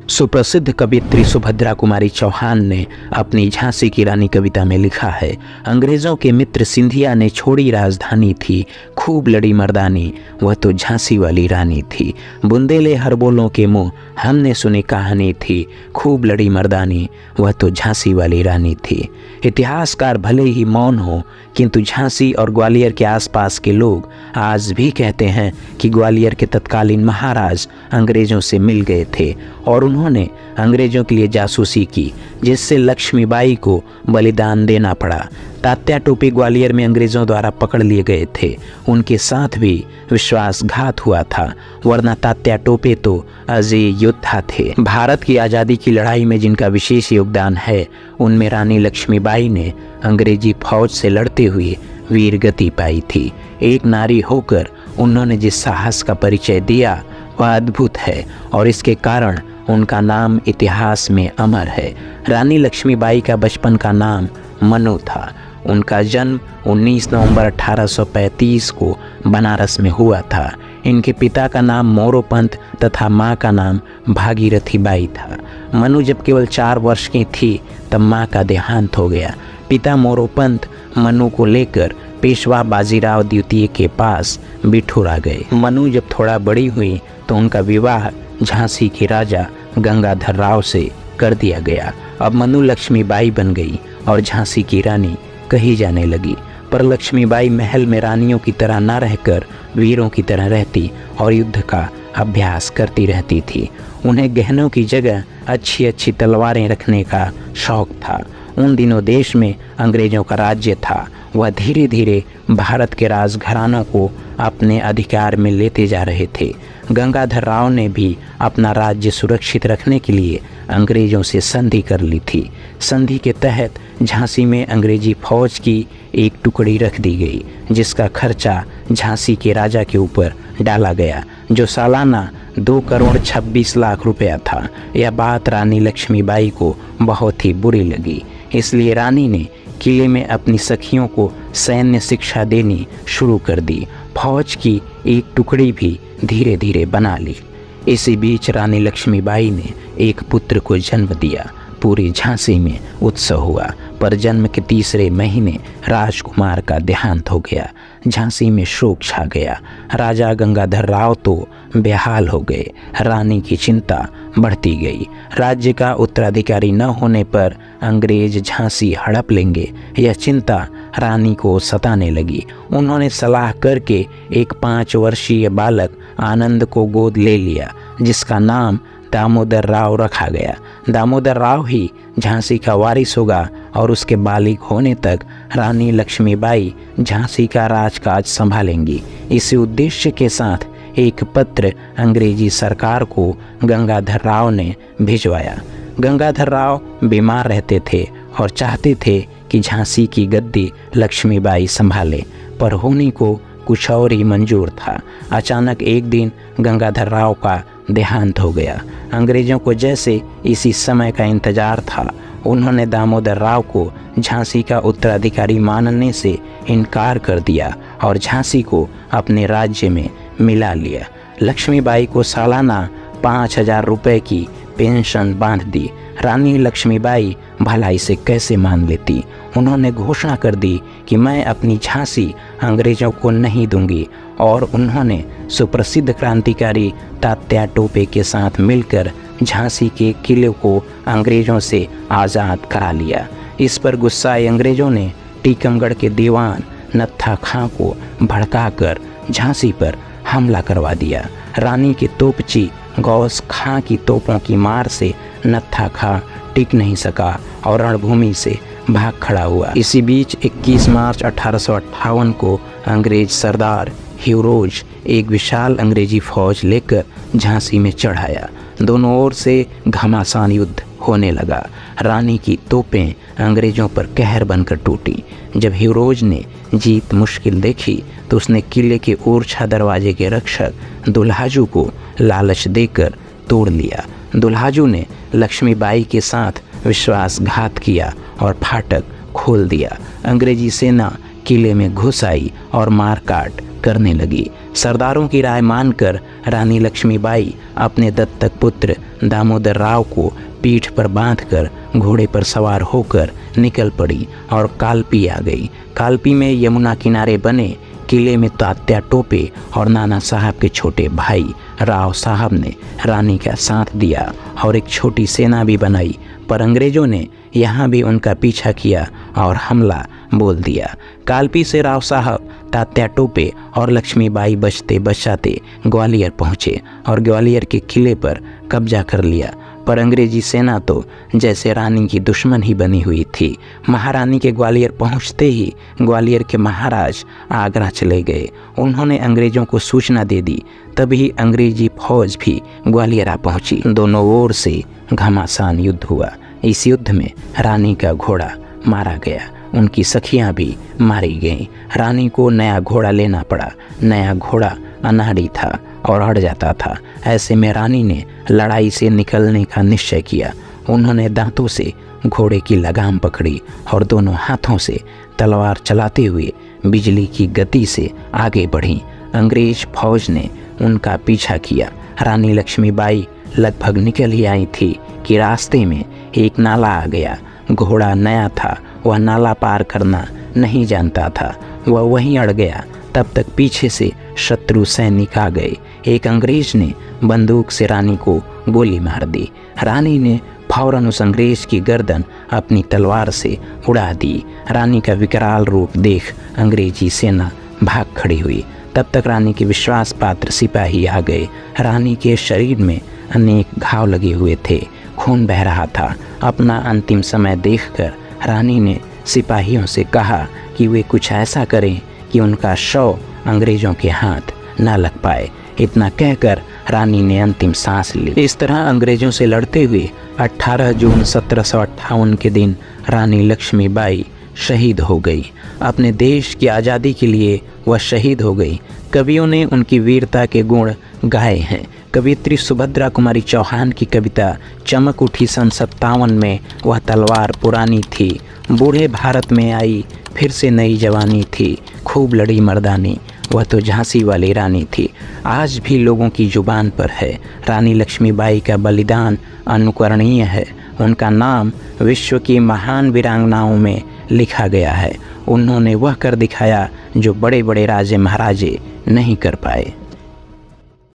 सुप्रसिद्ध कवयित्री सुभद्रा कुमारी चौहान ने अपनी झांसी की रानी कविता में लिखा है, अंग्रेजों के मित्र सिंधिया ने छोड़ी राजधानी थी, खूब लड़ी मर्दानी, वह तो झांसी वाली रानी थी। बुंदेले हरबोलों के मुँह हमने सुनी कहानी थी, खूब लड़ी मर्दानी, वह तो झांसी वाली रानी थी। इतिहासकार भले ही मौन हो, किंतु झांसी और ग्वालियर के आसपास के लोग आज भी कहते हैं कि ग्वालियर के तत्कालीन महाराज अंग्रेजों से मिल गए थे और उन्होंने अंग्रेजों के लिए जासूसी की, जिससे लक्ष्मीबाई को बलिदान देना पड़ा। तात्या टोपे ग्वालियर में अंग्रेजों द्वारा पकड़ लिए गए थे, उनके साथ भी विश्वासघात हुआ था, वरना तात्या टोपे तो अजय योद्धा थे। भारत की आज़ादी की लड़ाई में जिनका विशेष योगदान है, उनमें रानी लक्ष्मीबाई ने अंग्रेजी फौज से लड़ते हुए वीरगति पाई थी। एक नारी होकर उन्होंने जिस साहस का परिचय दिया वह अद्भुत है और इसके कारण उनका नाम इतिहास में अमर है। रानी लक्ष्मीबाई का बचपन का नाम मनु था। उनका जन्म 19 नवंबर 1835 को बनारस में हुआ था। इनके पिता का नाम मोरोपंत तथा माँ का नाम भागीरथी बाई था। मनु जब केवल 4 वर्ष की थी तब माँ का देहांत हो गया। पिता मोरोपंत मनु को लेकर पेशवा बाजीराव द्वितीय के पास बिठूर आ गए। मनु जब थोड़ा बड़ी हुई तो उनका विवाह झांसी के राजा गंगाधर राव से कर दिया गया। अब मनु लक्ष्मीबाई बन गई और झांसी की रानी कही जाने लगी। पर लक्ष्मीबाई महल में रानियों की तरह न रहकर वीरों की तरह रहती और युद्ध का अभ्यास करती रहती थी। उन्हें गहनों की जगह अच्छी अच्छी तलवारें रखने का शौक था। उन दिनों देश में अंग्रेजों का राज्य था। वह धीरे धीरे भारत के राजघरानों को अपने अधिकार में लेते जा रहे थे। गंगाधर राव ने भी अपना राज्य सुरक्षित रखने के लिए अंग्रेजों से संधि कर ली थी। संधि के तहत झांसी में अंग्रेजी फौज की एक टुकड़ी रख दी गई, जिसका खर्चा झांसी के राजा के ऊपर डाला गया, जो सालाना 2 करोड़ 26 लाख रुपया था। यह बात रानी लक्ष्मीबाई को बहुत ही बुरी लगी, इसलिए रानी ने किले में अपनी सखियों को सैन्य शिक्षा देनी शुरू कर दी। फौज की एक टुकड़ी भी धीरे धीरे बना ली। इसी बीच रानी लक्ष्मीबाई ने एक पुत्र को जन्म दिया। पूरी झांसी में उत्सव हुआ, पर जन्म के 3रे महीने राजकुमार का देहांत हो गया। झांसी में शोक छा गया। राजा गंगाधर राव तो बेहाल हो गए। रानी की चिंता बढ़ती गई। राज्य का उत्तराधिकारी न होने पर अंग्रेज झांसी हड़प लेंगे, यह चिंता रानी को सताने लगी। उन्होंने सलाह करके एक 5 वर्षीय बालक आनंद को गोद ले लिया, जिसका नाम दामोदर राव रखा गया। दामोदर राव ही झांसी का वारिस होगा और उसके बालिग होने तक रानी लक्ष्मीबाई झांसी का राजकाज संभालेंगी। इसी उद्देश्य के साथ एक पत्र अंग्रेजी सरकार को गंगाधर राव ने भिजवाया। गंगाधर राव बीमार रहते थे और चाहते थे कि झांसी की गद्दी लक्ष्मीबाई संभाले, पर होनी को कुछ और ही मंजूर था। अचानक एक दिन गंगाधर राव का देहांत हो गया। अंग्रेजों को जैसे इसी समय का इंतजार था, उन्होंने दामोदर राव को झांसी का उत्तराधिकारी मानने से इनकार कर दिया और झांसी को अपने राज्य में मिला लिया। लक्ष्मीबाई को सालाना 5000 रुपये की पेंशन बांध दी। रानी लक्ष्मीबाई भला इसे कैसे मान लेती। उन्होंने घोषणा कर दी कि मैं अपनी झांसी अंग्रेजों को नहीं दूंगी, और उन्होंने सुप्रसिद्ध क्रांतिकारी तात्या टोपे के साथ मिलकर झांसी के किले को अंग्रेजों से आज़ाद करा लिया। इस पर गुस्साए अंग्रेजों ने टीकमगढ़ के दीवान नत्था खां को भड़काकर झांसी पर हमला करवा दिया। रानी के तोपची गौस खां की तोपों की मार से नत्था खां टिक नहीं सका और रणभूमि से भाग खड़ा हुआ। इसी बीच 21 मार्च 1858 को अंग्रेज सरदार ह्यूरोज एक विशाल अंग्रेजी फौज लेकर झांसी में चढ़ाया। दोनों ओर से घमासान युद्ध होने लगा। रानी की तोपें अंग्रेजों पर कहर बनकर टूटी। जब ह्यूरोज ने जीत मुश्किल देखी तो उसने किले के ओरछा दरवाजे के रक्षक दुल्हाजू को लालच देकर तोड़ लिया। दुल्हाजू ने लक्ष्मीबाई के साथ विश्वासघात किया और फाटक खोल दिया। अंग्रेजी सेना किले में घुस आई और मारकाट करने लगी। सरदारों की राय मानकर रानी लक्ष्मीबाई अपने दत्तक पुत्र दामोदर राव को पीठ पर बांधकर घोड़े पर सवार होकर निकल पड़ी और कालपी आ गई। कालपी में यमुना किनारे बने किले में तात्या टोपे और नाना साहब के छोटे भाई राव साहब ने रानी का साथ दिया और एक छोटी सेना भी बनाई, पर अंग्रेजों ने यहाँ भी उनका पीछा किया और हमला बोल दिया। कालपी से राव साहब, तात्या टोपे और लक्ष्मीबाई बचते बचाते ग्वालियर पहुँचे और ग्वालियर के किले पर कब्जा कर लिया। पर अंग्रेजी सेना तो जैसे रानी की दुश्मन ही बनी हुई थी। महारानी के ग्वालियर पहुंचते ही ग्वालियर के महाराज आगरा चले गए। उन्होंने अंग्रेजों को सूचना दे दी, तभी अंग्रेजी फौज भी ग्वालियर आ पहुंची। दोनों ओर से घमासान युद्ध हुआ। इस युद्ध में रानी का घोड़ा मारा गया, उनकी सखियां भी मारी गईं। रानी को नया घोड़ा लेना पड़ा। नया घोड़ा अनाड़ी था और अड़ जाता था। ऐसे में रानी ने लड़ाई से निकलने का निश्चय किया। उन्होंने दांतों से घोड़े की लगाम पकड़ी और दोनों हाथों से तलवार चलाते हुए बिजली की गति से आगे बढ़ी। अंग्रेज फौज ने उनका पीछा किया। रानी लक्ष्मीबाई लगभग निकल ही आई थी कि रास्ते में एक नाला आ गया। घोड़ा नया था, वह नाला पार करना नहीं जानता था, वह वहीं अड़ गया। तब तक पीछे से शत्रु सैनिक आ गए। एक अंग्रेज ने बंदूक से रानी को गोली मार दी। रानी ने फौरन उस अंग्रेज की गर्दन अपनी तलवार से उड़ा दी। रानी का विकराल रूप देख अंग्रेजी सेना भाग खड़ी हुई। तब तक रानी के विश्वास पात्र सिपाही आ गए। रानी के शरीर में अनेक घाव लगे हुए थे, खून बह रहा था। अपना अंतिम समय देखकर रानी ने सिपाहियों से कहा कि वे कुछ ऐसा करें कि उनका शव अंग्रेजों के हाथ न लग पाए। इतना कहकर रानी ने अंतिम सांस ली। इस तरह अंग्रेजों से लड़ते हुए 18 जून 1758 के दिन रानी लक्ष्मीबाई शहीद हो गई। अपने देश की आज़ादी के लिए वह शहीद हो गई। कवियों ने उनकी वीरता के गुण गाए हैं। कवियत्री सुभद्रा कुमारी चौहान की कविता चमक उठी सन 57 में वह तलवार पुरानी थी, बूढ़े भारत में आई फिर से नई जवानी थी, खूब लड़ी मर्दानी, वह तो झांसी वाली रानी थी। आज भी लोगों की जुबान पर है। रानी लक्ष्मीबाई का बलिदान अनुकरणीय है। उनका नाम विश्व की महान वीरांगनाओं में लिखा गया है। उन्होंने वह कर दिखाया जो बड़े बड़े राजे महाराजे नहीं कर पाए।